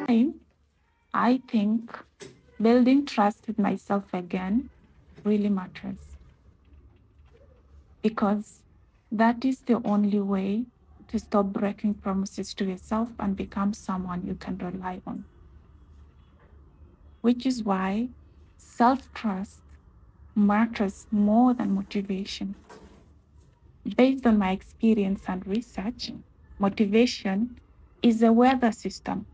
time, I think building trust with myself again really matters because that is the only way to stop breaking promises to yourself and become someone you can rely on. Which is why self trust matters more than motivation. Based on my experience and research, motivation is a weather system.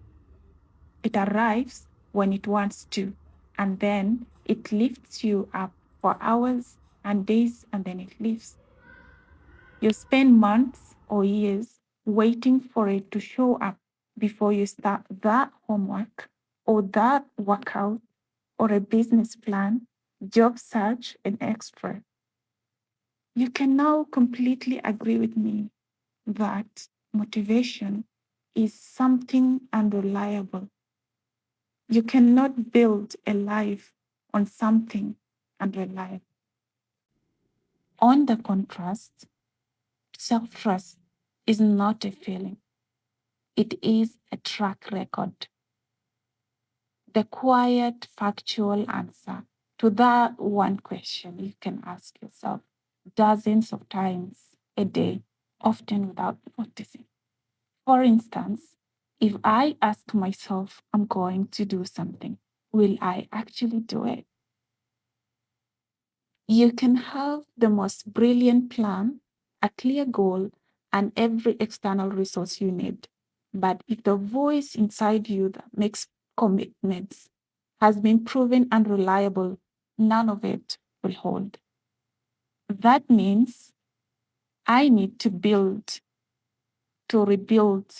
It arrives when it wants to, and then it lifts you up for hours and days, and then it leaves. You spend months or years waiting for it to show up before you start that homework or that workout or a business plan, job search, and extra. You can now completely agree with me that motivation is something unreliable. You cannot build a life on something unreliable. On the contrast, self trust is not a feeling, it is a track record. The quiet, factual answer to that one question you can ask yourself dozens of times a day, often without noticing. For instance, if I ask myself, I'm going to do something, will I actually do it? You can have the most brilliant plan, a clear goal, and every external resource you need. But if the voice inside you that makes commitments has been proven unreliable, none of it will hold. That means I need to rebuild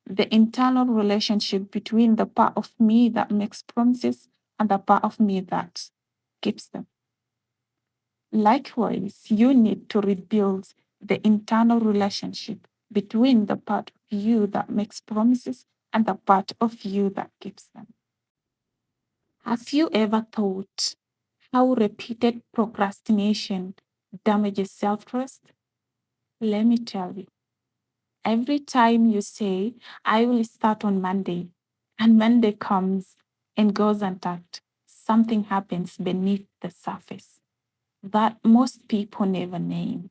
the internal relationship between the part of me that makes promises and the part of me that keeps them. Likewise, you need to rebuild the internal relationship between the part of you that makes promises and the part of you that keeps them. Have you ever thought how repeated procrastination damages self trust? Let me tell you, every time you say, I will start on Monday, and Monday comes and goes untucked, something happens beneath the surface that most people never name.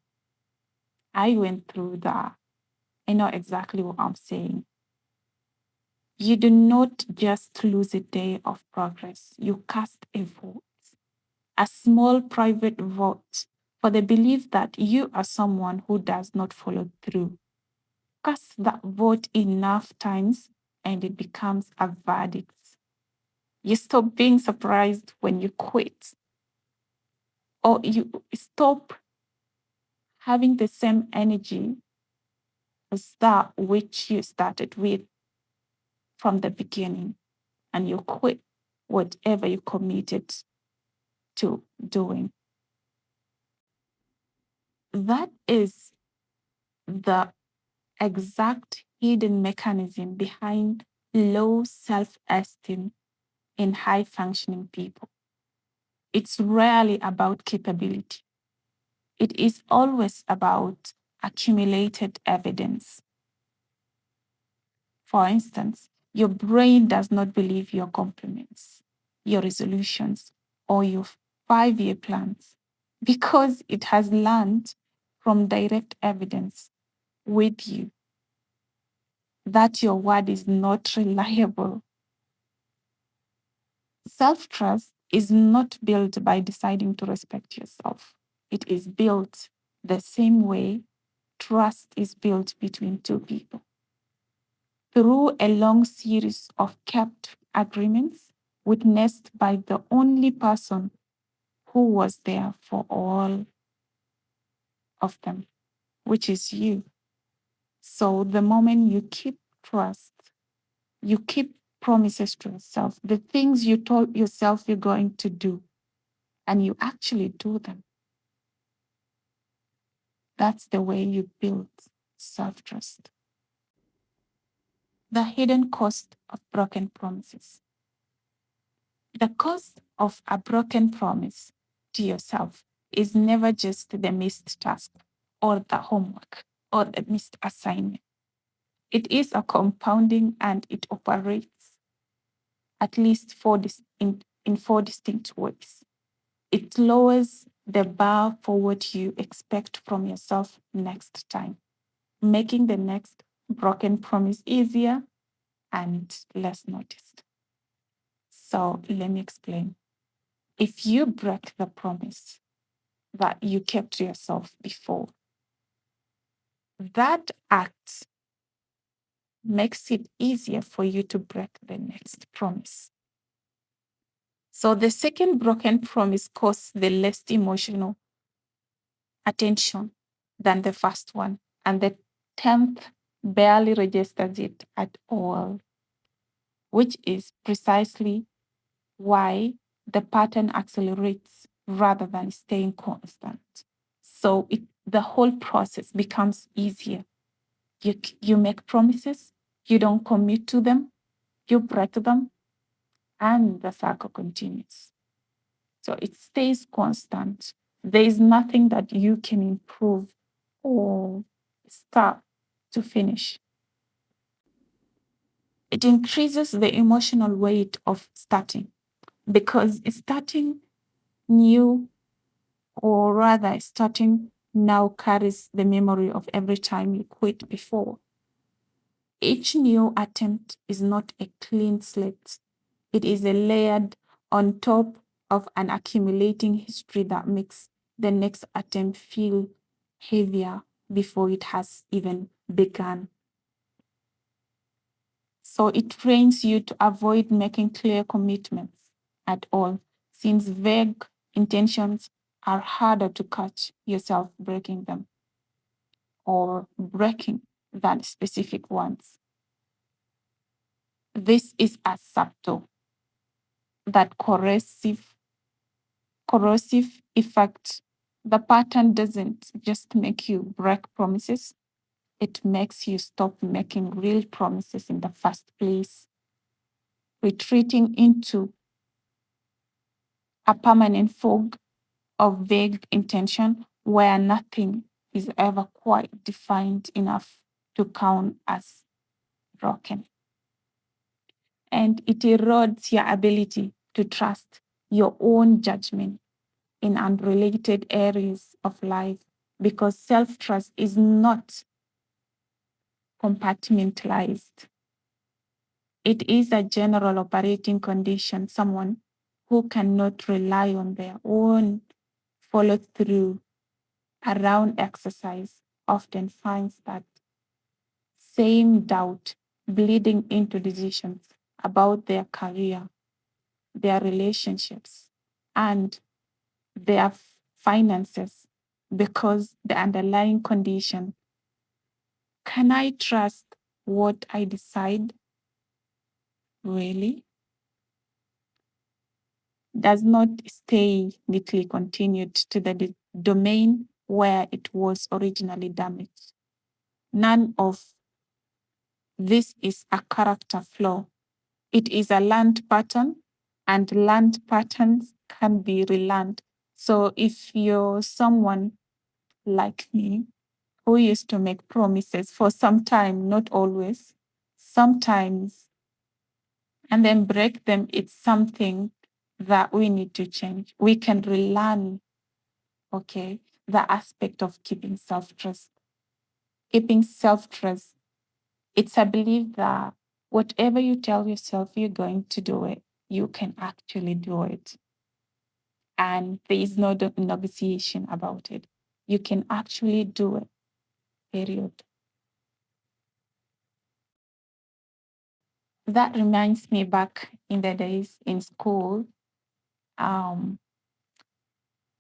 I went through that. I know exactly what I'm saying. You do not just lose a day of progress, you cast a vote, a small private vote for the belief that you are someone who does not follow through. Cast that vote enough times and it becomes a verdict. You stop being surprised when you quit, or you stop having the same energy as that which you started with from the beginning, and you quit whatever you committed to doing. That is the exact hidden mechanism behind low self esteem in high functioning people. It's rarely about capability, it is always about accumulated evidence. For instance, your brain does not believe your compliments, your resolutions, or your 5 year plans because it has learned from direct evidence with you that your word is not reliable. Self trust is not built by deciding to respect yourself, it is built the same way trust is built between two people through a long series of kept agreements witnessed by the only person who was there for all of them, which is you. So the moment you keep trust, you keep promises to yourself, the things you told yourself you're going to do, and you actually do them. That's the way you build self trust. The hidden cost of broken promises. The cost of a broken promise to yourself is never just the missed task or the homework or the missed assignment. It is a compounding and it operates at least in four distinct ways. It lowers the bar for what you expect from yourself next time, making the next broken promise easier and less noticed. So let me explain. If you break the promise that you kept to yourself before, that act makes it easier for you to break the next promise. So the second broken promise costs the less emotional attention than the first one, and the 10th barely registers it at all, which is precisely why the pattern accelerates rather than staying constant. So the whole process becomes easier. You make promises, you don't commit to them, you break them, and the cycle continues. So it stays constant. There is nothing that you can improve or start to finish. It increases the emotional weight of starting because starting new, or rather, starting now carries the memory of every time you quit before. Each new attempt is not a clean slate. It is a layered on top of an accumulating history that makes the next attempt feel heavier before it has even begun. So it trains you to avoid making clear commitments at all, since vague intentions are harder to catch yourself breaking them or breaking than specific ones. This is as subtle that corrosive effect. The pattern doesn't just make you break promises, it makes you stop making real promises in the first place, retreating into a permanent fog of vague intention where nothing is ever quite defined enough to count as broken. And it erodes your ability to trust your own judgment in unrelated areas of life because self trust is not compartmentalized. It is a general operating condition. Someone who cannot rely on their own follow through around exercise often finds that same doubt bleeding into decisions about their career, their relationships, and their finances because the underlying condition, can I trust what I decide, really, does not stay neatly continued to the domain where it was originally damaged. None of this is a character flaw. It is a learned pattern, and learned patterns can be relearned. So if you're someone like me who used to make promises for some time, not always, sometimes, and then break them, it's something that we need to change. We can relearn, okay, the aspect of keeping self trust. Keeping self trust, it's a belief that whatever you tell yourself you're going to do it, you can actually do it. And there is no negotiation about it. You can actually do it, period. That reminds me back in the days in school, um,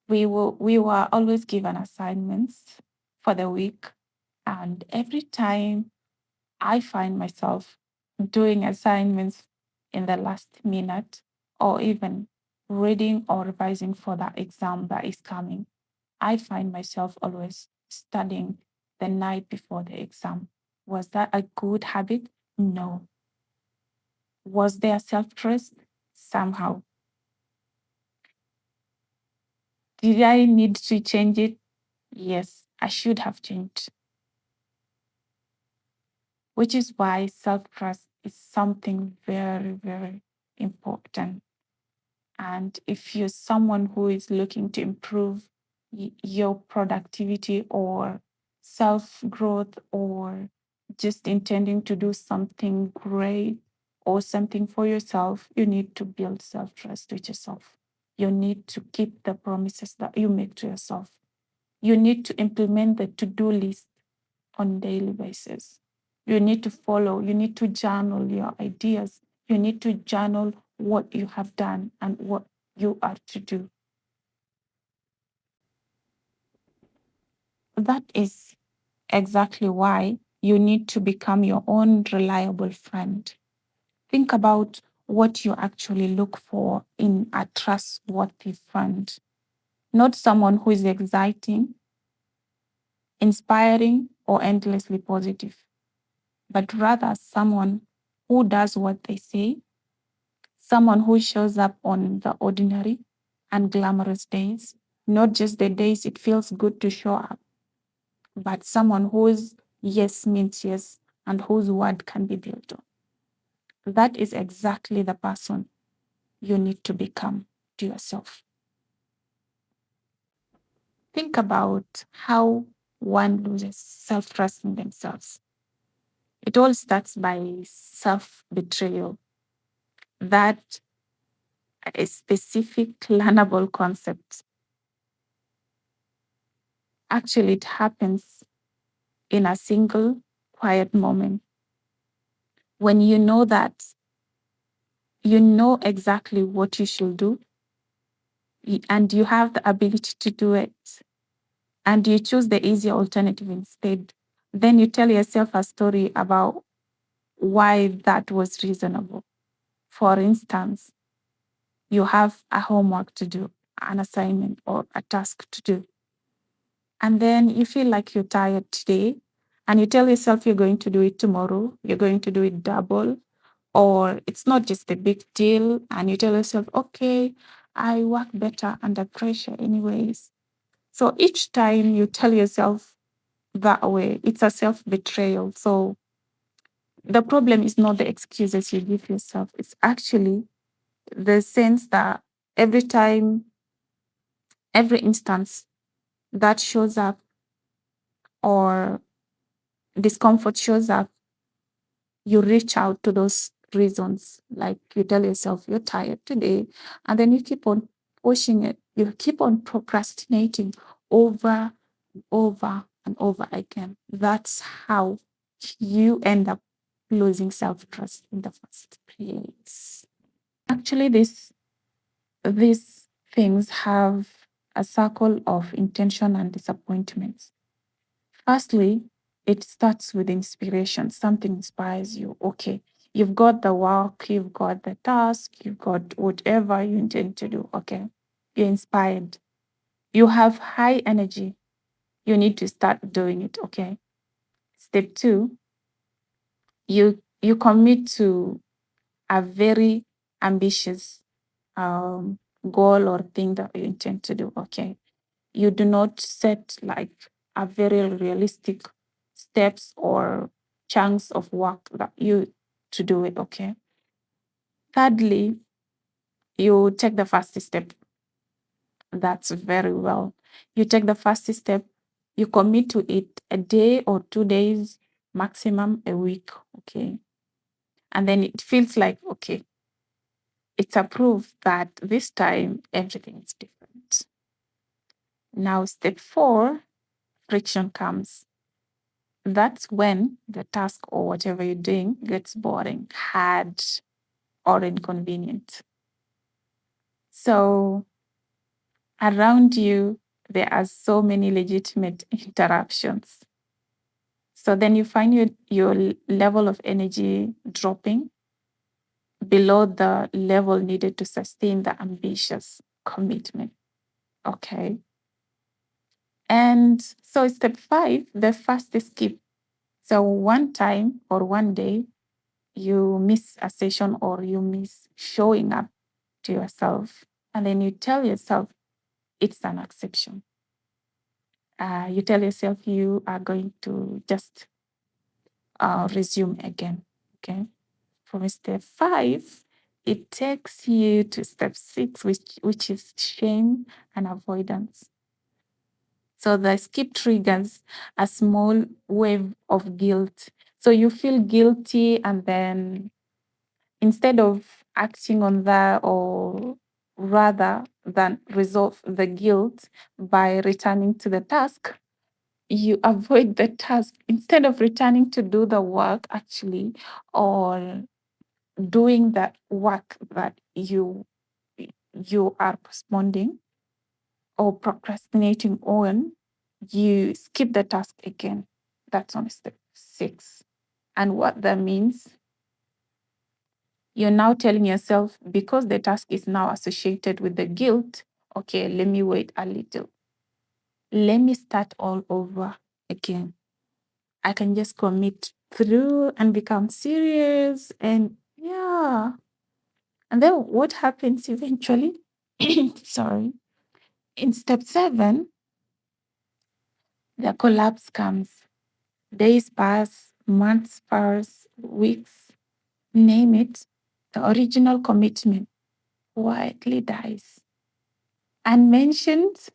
we were always given assignments for the week. And every time I find myself doing assignments in the last minute or even reading or revising for that exam that is coming, I find myself always studying the night before the exam. Was that a good habit? No. Was there self trust? Somehow. Did I need to change it? Yes, I should have changed. Which is why self trust is something very, very important. And if you're someone who is looking to improve your productivity or self growth, or just intending to do something great or something for yourself, you need to build self trust with yourself. You need to keep the promises that you make to yourself. You need to implement the to do list on daily basis. You need to follow, you need to journal your ideas. You need to journal what you have done and what you are to do. That is exactly why you need to become your own reliable friend. Think about what you actually look for in a trustworthy friend, not someone who is exciting, inspiring, or endlessly positive, but rather someone who does what they say, someone who shows up on the ordinary and glamorous days, not just the days it feels good to show up, but someone whose yes means yes and whose word can be built on. That is exactly the person you need to become to yourself. Think about how one loses self trust in themselves. It all starts by self betrayal. That a specific learnable concept. Actually, it happens in a single quiet moment when you know that you know exactly what you should do and you have the ability to do it, and you choose the easier alternative instead. Then you tell yourself a story about why that was reasonable. For instance, you have a homework to do, an assignment, or a task to do, and then you feel like you're tired today, and you tell yourself you're going to do it tomorrow, you're going to do it double, or it's not just a big deal, and you tell yourself, okay, I work better under pressure anyways. So each time you tell yourself that way, it's a self betrayal. So the problem is not the excuses you give yourself, it's actually the sense that every time, every instance that shows up or discomfort shows up, you reach out to those reasons. Like you tell yourself you're tired today, and then you keep on pushing it. You keep on procrastinating over, over, and over again. That's how you end up losing self trust in the first place. Actually, these things have a circle of intention and disappointments. Firstly, it starts with inspiration. Something inspires you. Okay, you've got the work, you've got the task, you've got whatever you intend to do. Okay, you're inspired. You have high energy. You need to start doing it. Okay. Step two, you commit to a very ambitious goal or thing that you intend to do. Okay. You do not set like a very realistic steps or chunks of work that you to do it. Okay. Thirdly, you take the first step. That's very well. You take the first step, you commit to it a day or 2 days, maximum a week. Okay. And then it feels like, okay, it's a proof that this time everything is different. Now, step four, friction comes. That's when the task or whatever you're doing gets boring, hard, or inconvenient. So around you, there are so many legitimate interruptions. So then you find your level of energy dropping below the level needed to sustain the ambitious commitment. Okay. And so step five, the first skip. So one time or one day, you miss a session or you miss showing up to yourself. And then you tell yourself it's an exception. You tell yourself you are going to just resume again. Okay. From step five, it takes you to step 6, which is shame and avoidance. So the skip triggers a small wave of guilt. So you feel guilty, and then instead of acting on that, or rather than resolve the guilt by returning to the task, you avoid the task instead of returning to do the work actually, or doing the work that you are postponing or procrastinating on. You skip the task again. That's on step 6. And what that means, you're now telling yourself, because the task is now associated with the guilt, okay, let me wait a little. Let me start all over again. I can just commit through and become serious. And yeah. And then what happens eventually? Sorry. In step 7, the collapse comes. Days pass, months pass, weeks, name it. The original commitment quietly dies. Unmentioned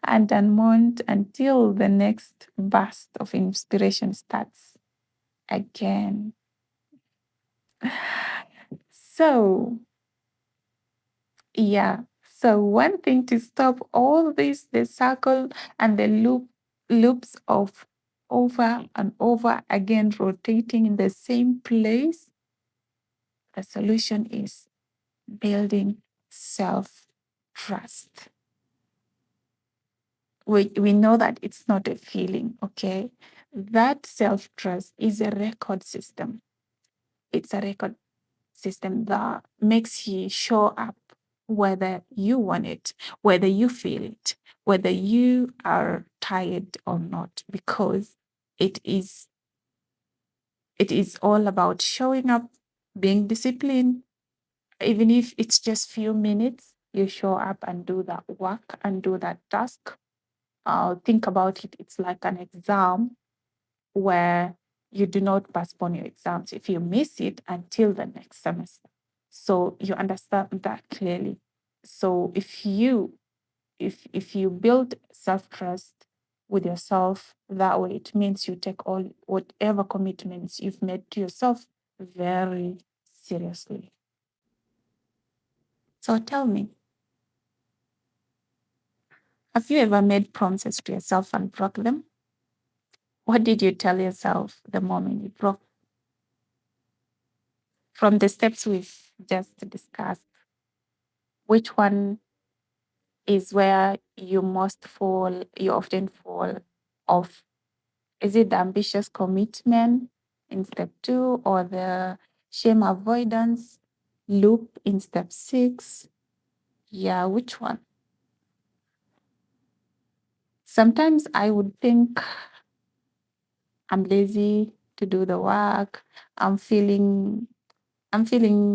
and unmourned until the next burst of inspiration starts again. So, yeah. So one thing to stop all this, the circle and the loops of over and over again rotating in the same place, the solution is building self-trust. We know that it's not a feeling, okay? That self-trust is a record system. It's a record system that makes you show up whether you want it, whether you feel it, whether you are tired or not, because it is all about showing up, being disciplined. Even if it's just few minutes, you show up and do that work and do that task. Think about it, it's like an exam where you do not postpone your exams if you miss it until the next semester. So you understand that clearly. So if you build self-trust with yourself that way, it means you take all whatever commitments you've made to yourself very seriously. So tell me, have you ever made promises to yourself and broke them? What did you tell yourself the moment you broke? From the steps we've just discussed, which one is where you often fall off? Is it the ambitious commitment in step 2, or the shame avoidance loop in step 6? Yeah, which one? Sometimes I would think I'm lazy to do the work. I'm feeling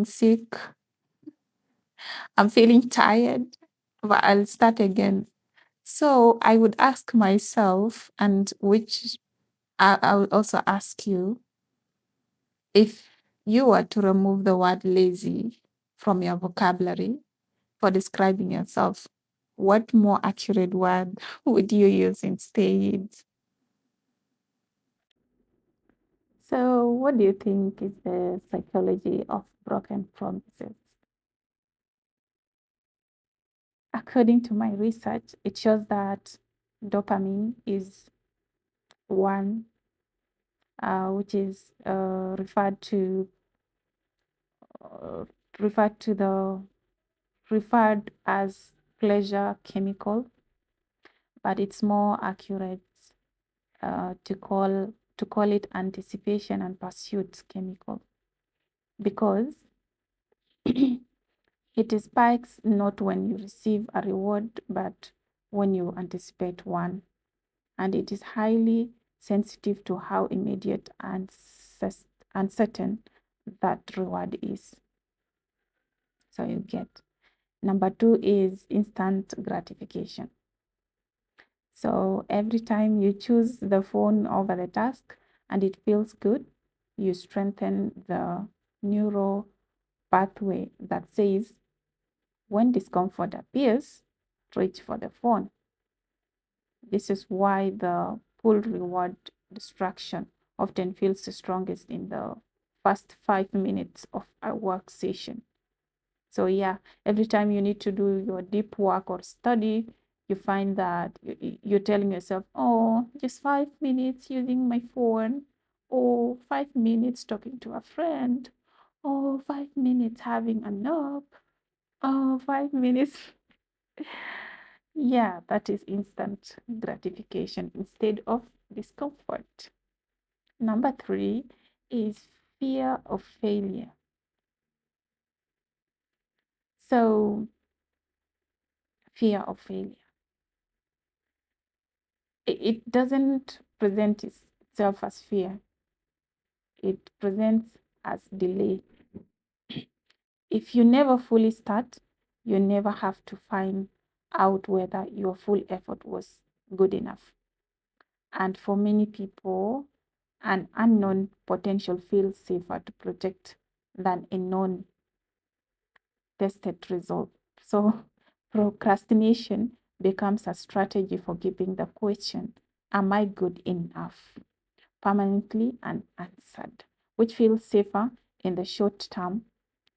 sick. I'm feeling tired, but I'll start again. So I would ask myself, and which I would also ask you, if you were to remove the word lazy from your vocabulary for describing yourself, what more accurate word would you use instead? So, what do you think is the psychology of broken promises? According to my research, it shows that dopamine is one, which is uh, referred to the referred as pleasure chemical, but it's more accurate to call it anticipation and pursuit chemical, because it spikes not when you receive a reward, but when you anticipate one, and it is highly sensitive to how immediate and uncertain that reward is. So you get. Number 2 is instant gratification. So every time you choose the phone over the task and it feels good, you strengthen the neural pathway that says when discomfort appears, reach for the phone. This is why the pull reward distraction often feels the strongest in the first 5 minutes of a work session. So, yeah, every time you need to do your deep work or study, you find that you're telling yourself, oh, just 5 minutes using my phone, or 5 minutes talking to a friend, or 5 minutes having a nap, or 5 minutes. Yeah, that is instant gratification instead of discomfort. Number three is fear of failure. So, fear of failure. It doesn't present itself as fear, it presents as delay. If you never fully start, you never have to find out whether your full effort was good enough. And for many people, an unknown potential feels safer to protect than a known tested result. So, procrastination becomes a strategy for keeping the question, am I good enough, permanently unanswered, which feels safer in the short term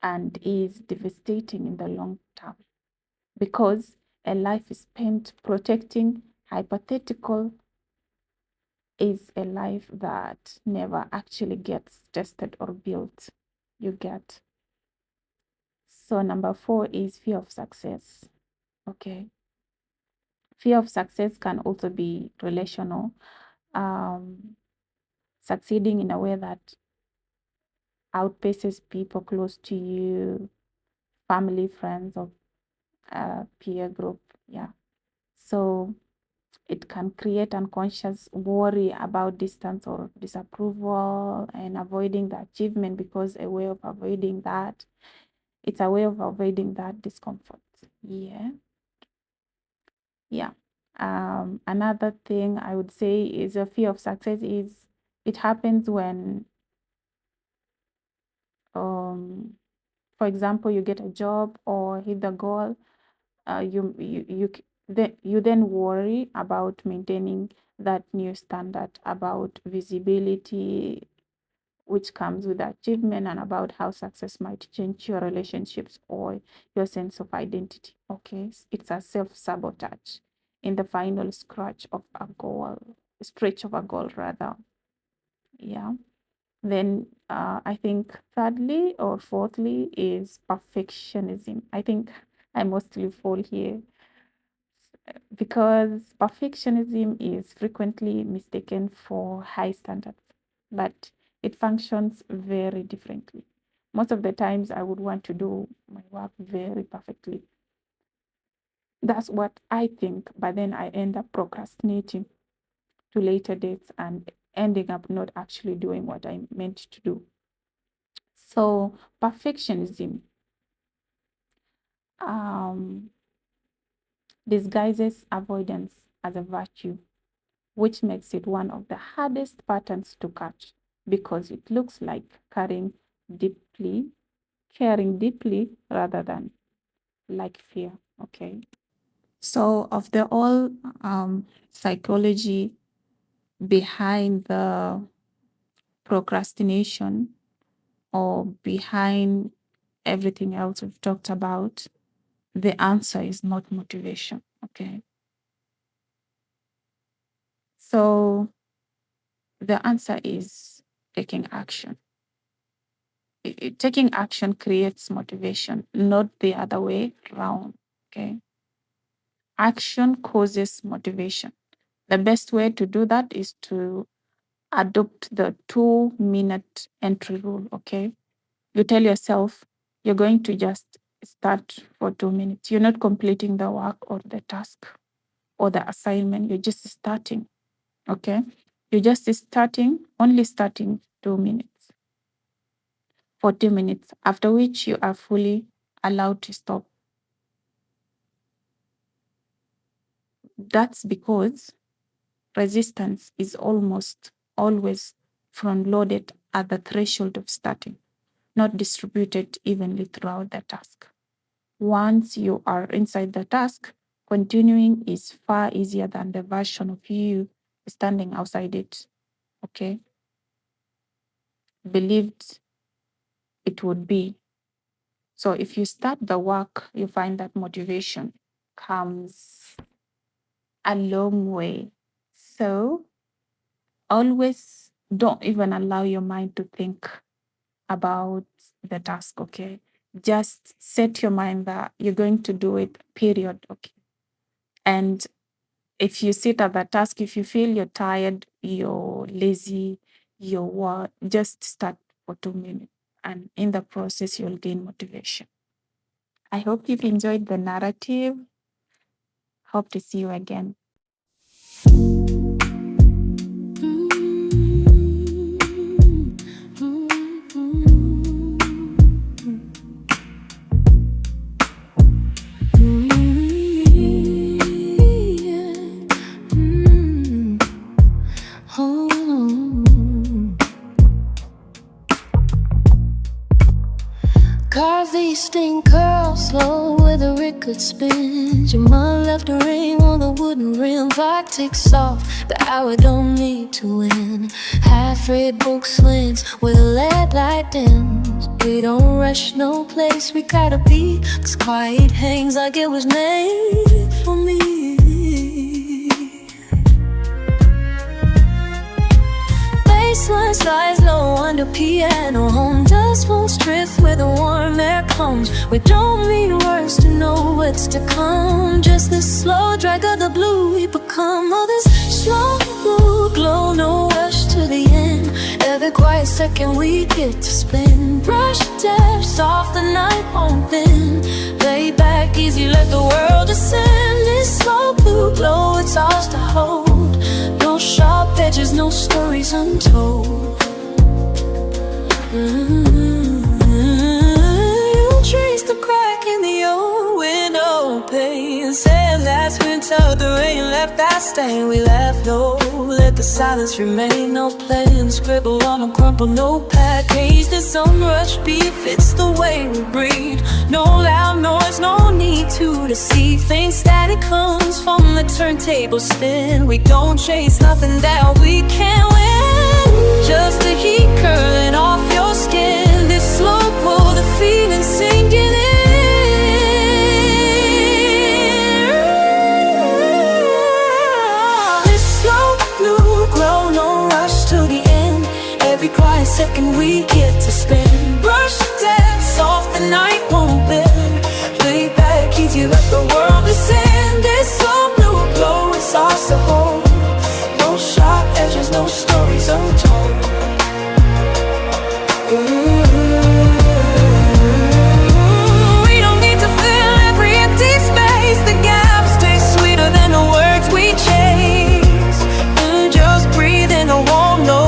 and is devastating in the long term because a life is spent protecting hypothetical is a life that never actually gets tested or built. You get. So, number four is fear of success. Okay. Fear of success can also be relational. Succeeding in a way that outpaces people close to you, family, friends, or peer group. Yeah. So it can create unconscious worry about distance or disapproval and avoiding the achievement because a way of avoiding that, it's a way of avoiding that discomfort. Yeah. Yeah. Another thing I would say is a fear of success is it happens when for example, you get a job or hit the goal, you then worry about maintaining that new standard, about visibility, which comes with achievement, and about how success might change your relationships or your sense of identity. Okay, it's a self-sabotage in the final stretch of a goal rather. Yeah. Then I think thirdly or fourthly is perfectionism. I think I mostly fall here because perfectionism is frequently mistaken for high standards, but it functions very differently. Most of the times, I would want to do my work very perfectly. That's what I think, but then I end up procrastinating to later dates and ending up not actually doing what I meant to do. So, perfectionism um, disguises avoidance as a virtue, which makes it one of the hardest patterns to catch because it looks like deeply, caring deeply rather than like fear. Okay. So, of the all psychology behind the procrastination or behind everything else we've talked about, the answer is not motivation. Okay. So, the answer is taking action. Taking action creates motivation, not the other way around. Okay. Action causes motivation. The best way to do that is to adopt the 2-minute entry rule. Okay. You tell yourself you're going to just start for 2 minutes. You're not completing the work or the task or the assignment. You're just starting. Okay. You're just only starting 2 minutes, 40 minutes, after which you are fully allowed to stop. That's because resistance is almost always front loaded at the threshold of starting. not distributed evenly throughout the task. Once you are inside the task, continuing is far easier than the version of you standing outside it. Okay? Believed it would be. So if you start the work, you find that motivation comes a long way. So always don't even allow your mind to think about the task, okay? Just set your mind that you're going to do it, period, okay? And if you sit at the task, if you feel you're tired, you're lazy, you're what, just start for 2 minutes. And in the process, you'll gain motivation. I hope you've enjoyed the narrative. Hope to see you again. Carve these sting curls slow with a record spin. Your mind left a ring on the wooden rim. Clock ticks off, the hour don't need to win. Half-read book slants with a lead light dims. We don't rush no place we gotta be, 'cause quiet hangs like it was made for me. Baseline slides low under piano. Home dust won't drift where the warm air comes. We don't need words to know what's to come. Just this slow drag of the blue we become. Oh, this slow blue glow, no rush to the end. Every quiet second we get to spend. Brush depths off, the night won't bend. Lay back easy, let the world descend. This slow blue glow, it's ours to hold. No sharp edges, no stories untold. You'll trace the crack in the old window pane. Saying last winter the rain left that stain. We laughed, no, let the silence remain. No plan, scribble on a crumpled notepad. Cage this unrushed beat fits the way we breathe. No loud noise, no need to deceive. Things static comes from the turntable spin. We don't chase nothing that we can't win. Just the heat curling off your skin. This slow pull, the feeling sinking in. This slow blue glow, no rush to the end. Every quiet second we get to spend. Brush depths off, the night won't bend. Lay back easy, let the world descend. This slow blue glow, it's ours to hold. No sharp edges, no stories untold. We don't need to fill every empty space. The gaps taste sweeter than the words we chase. Just breathe in a warm, no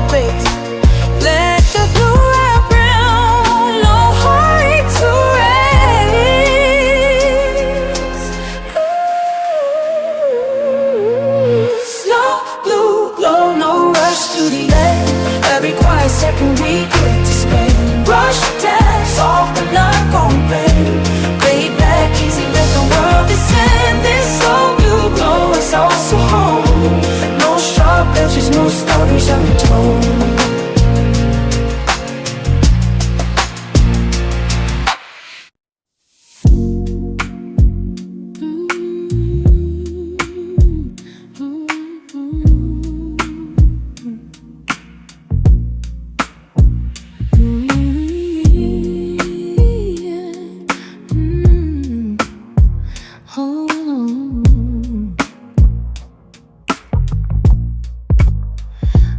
place. Let the blue wrap round, no hurry to race. Slow blue glow, no rush to the end. Every quiet second we get to spend. Brush depths off, the night won't bend. Lay back easy, let the world descend. This slow blue glow is also home. No sharp edges, no stories untold.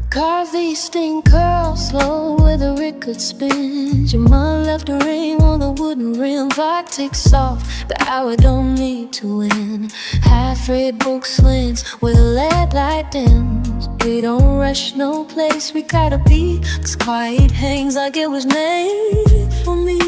Carve these sting curls slow with a record spin. Your mind left a ring on the wooden rim. Clock ticks off, the hour don't need to win. Half-read book slants with a lead light dims. We don't rush no place we gotta be, 'cause quiet hangs like it was made for me.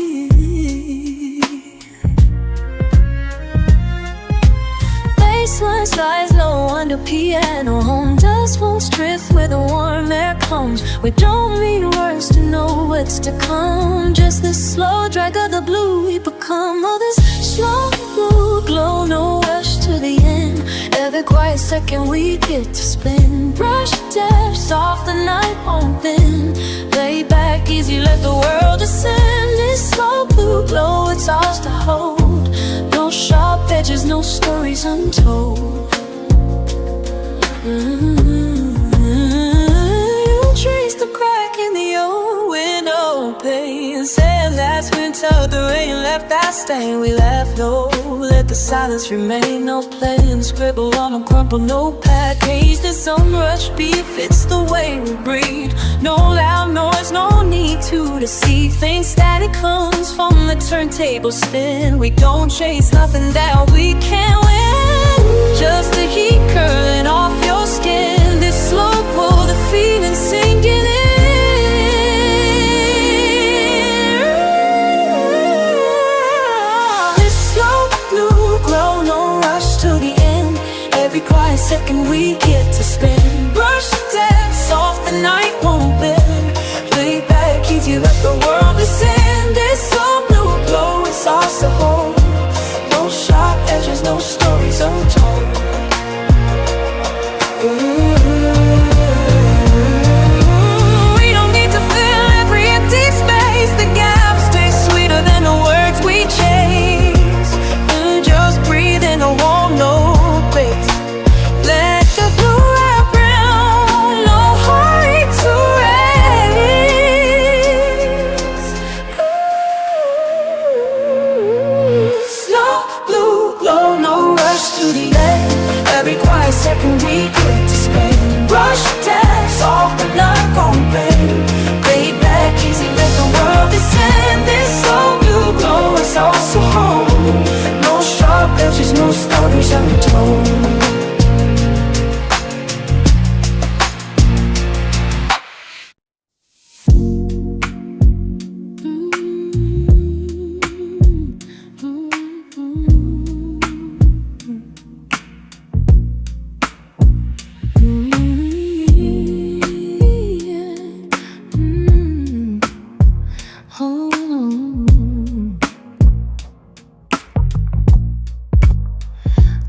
Baseline slides low under piano. Home dust won't drift where the warm air comes. We don't need words to know what's to come. Just the slow drag of the blue we become. Oh, this slow blue glow, no rush to the end. Every quiet second we get to spin. Brush depths off, the night won't bend. Lay back easy, let the world descend. This slow blue glow, it's ours to hold. No sharp edges, no stories untold. You trace the crack in the old window pane. Saying last winter the rain left that stain. We laughed, no, let the silence remain. No plan, scribble on a crumpled notepad. Cage the sun rush beat fits the way we breathe. No loud noise, no need to deceive. Things static comes from the turntable spin. We don't chase nothing that we can't win. Just the heat curling off your skin. This slow pull, the feeling sinking in. This slow blue glow, no rush to the end. Every quiet second we get to spin. Brush depths off, the night won't bend. Lay back easy, let the world descend. This slow blue glow, it's ours to hold. No sharp edges, no stories untold. We don't need to fill every empty space. The gaps stay sweeter than the words we chase. Just breathe in a warm, no base. Let the blue wrap round, no hurry to race. Slow blue glow, no rush to the end. Every quiet second we get to spend. Brush depths off, the night won't bend. Lay back easy, let the world descend. This slow blue glow is also home. No sharp edges, no stories untold.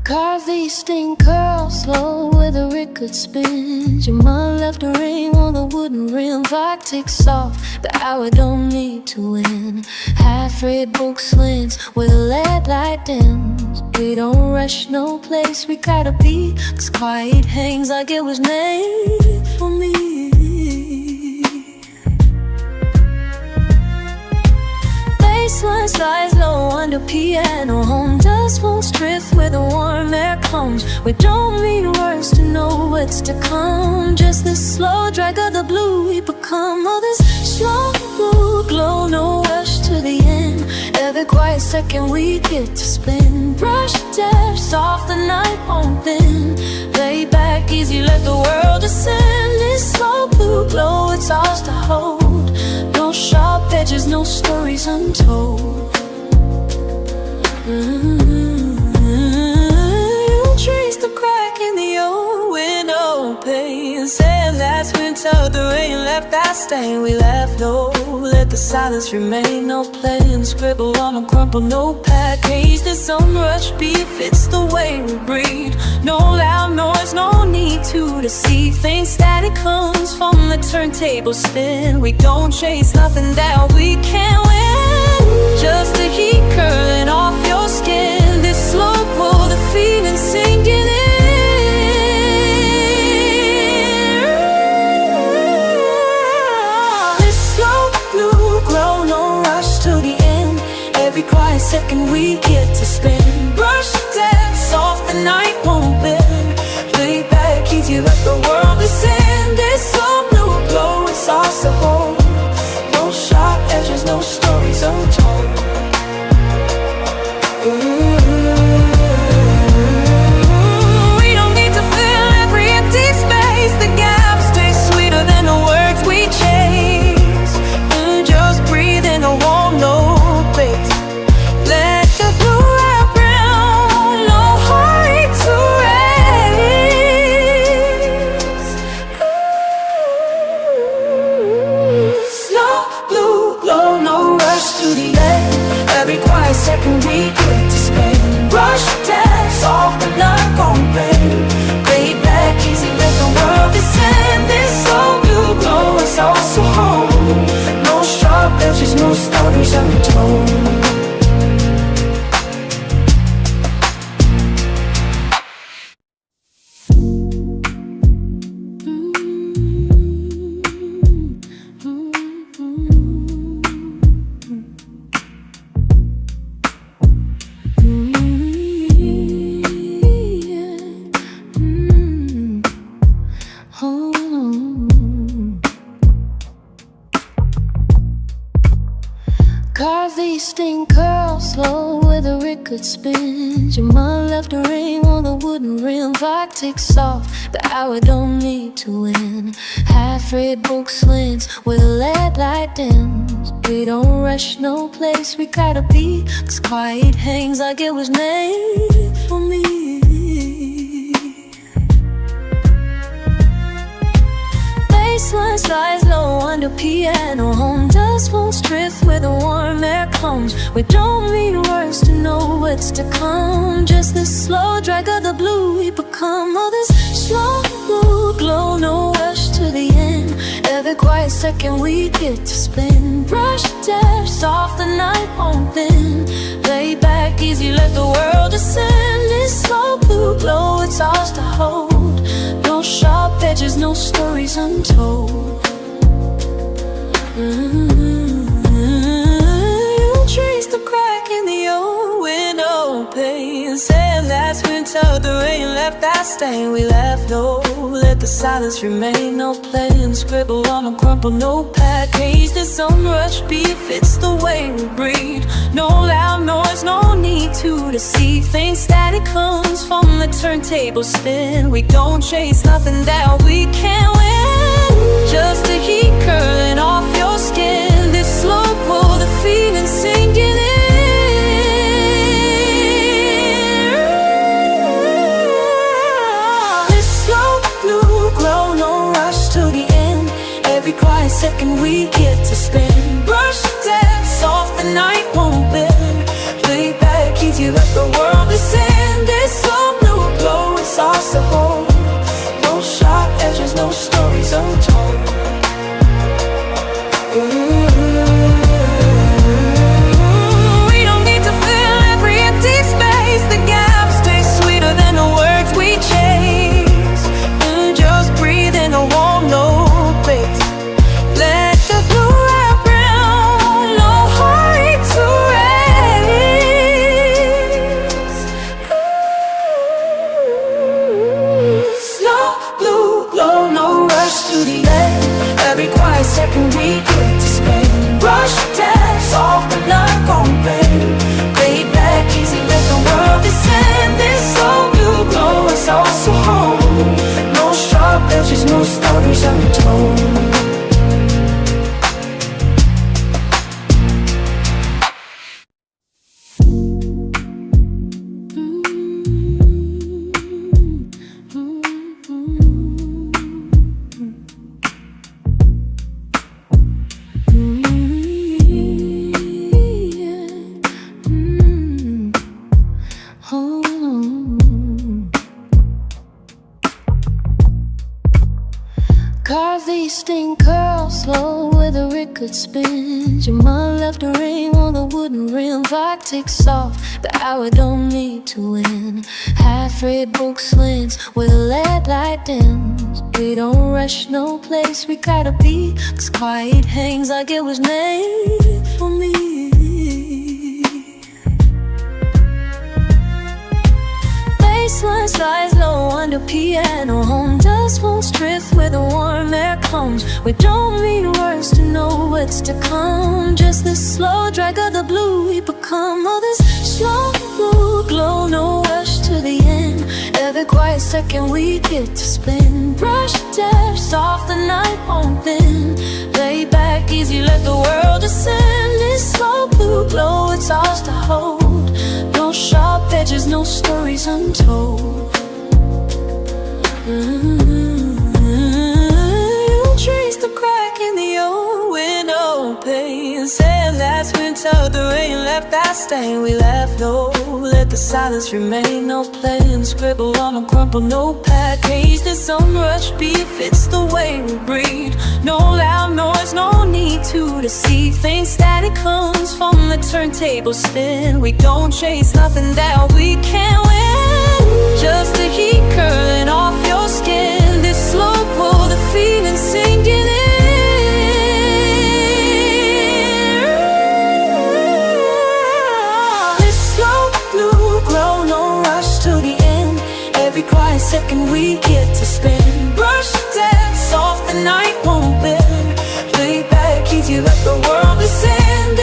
Carve these sting curls slow where the record spins. Your mind left a ring on the wooden rim. Clock ticks off, the hour don't need to win. Half-read book slants where the lead light dims. We don't rush no place we gotta be, 'cause quiet hangs like it was made for me. Baseline slides low under piano. Home dust won't drift where the warm air comes. We don't need words to know what's to come. Just the slow drag of the blue we become. Oh, this slow blue glow, no rush to the end. Every quiet second we get to spin. Brush depths off, the night won't bend. Lay back easy, let the world descend. This slow blue glow, it's ours to hold. No sharp edges, no stories untold. You trace the crack in the old window pane. Saying last winter the rain left that stain. We laughed, no, let the silence remain. No plan, scribble on a crumpled notepad. Cage the sun rush beat fits the way we breathe. No loud noise, no need to deceive. Things static comes from the turntable spin. We don't chase nothing that we can't win. Just the heat curling off your skin. This slow pull, the feeling sinking in. This slow blue glow, no rush to the end. Every quiet second we get to spin. Brush depths off, the night won't bend. Lay back easy, let the world descend. This slow blue glow, it's ours to hold. No sharp edges, no stories untold. We don't need to fill every empty space. The gaps stay sweeter than the words we chase. Just breathe in a warm, no base. Let the blue wrap round, no hurry to Carve these sting curls slow where the record spins. Your mind left a ring on the wooden rim. Vibe ticks off, the hour don't need to win. Half-read book slants where the lead light dims. We don't rush no place, we gotta be, 'cause quiet hangs like it was made for me. Baseline slides low under piano. Home dust won't drift where the warm air comes. We don't need words to know what's to come. Just this slow drag of the blue we become. Oh, this slow blue glow, no rush to the end. Every quiet second we get to spin. Brush steps off, the night won't bend. Lay back easy, let the world descend. This slow blue glow, it's ours to hold. No sharp edges, no stories untold. You trace the crack in the old window pane. Saying that's winter, the rain left that stain. We laughed, no, let the silence remain. No playing, scribble on a crumpled notepad. Cage this unrush beat fits the way we breathe. No loud noise, no need to deceive. Things static comes from the turntable spin. We don't chase nothing that we can't win. Just the heat curling off your skin. This slow pull, the feeling sinking in. This slow blue glow, no rush to the end. Every quiet second we get to spin. Brush steps off, the night won't bend. Lay back easy, let the world descend. This slow blue glow, it's ours to hold. No sharp edges, no stories untold. We don't need to fill every empty space. The gaps taste sweeter than the words we chase. Just breathe in a warm, no place. Let the blue wrap round, no hurry to race. Slow blue glow, no rush to the end. Every quiet second we get to spend. Brush taps off, the night gon' bend. Lay back easy, let the world descend. This slow blue glow is also home. No sharp edges, no stories untold. Carve these sting curls slow where the record spins. Your mind left a ring on the wooden rim. Vibe ticks off, the hour don't need to win. Half-read book slants where the lead light dims. We don't rush no place, we gotta be, 'cause quiet hangs like it was made for me. Baseline slides low under piano. Home dust won't drift where the warm air comes. We don't need words to know what's to come. Just this slow drag of the blue we become. Oh, this slow blue glow, no rush to the end. Every quiet second we get to spin. Brush steps off, the night won't bend. Lay back easy, let the world descend. This slow blue glow, it's ours to hold. No sharp edges, no stories untold. You trace the crack in the old window pane. Saying that's winter, the rain left that stain. We laughed, no, let the silence remain. No playing, scribble on a crumpled notepad. Cage this unrush beat fits the way we breathe. No loud noise, no need to deceive. Things static comes from the turntable spin. We don't chase nothing that we can't win. Just the heat curling off your skin. This slow pull, the feeling sinking in. This slow blue glow, no rush to the end. Every quiet second we get to spin. Brush steps off, the night won't bend. Lay back easy, let the world descend.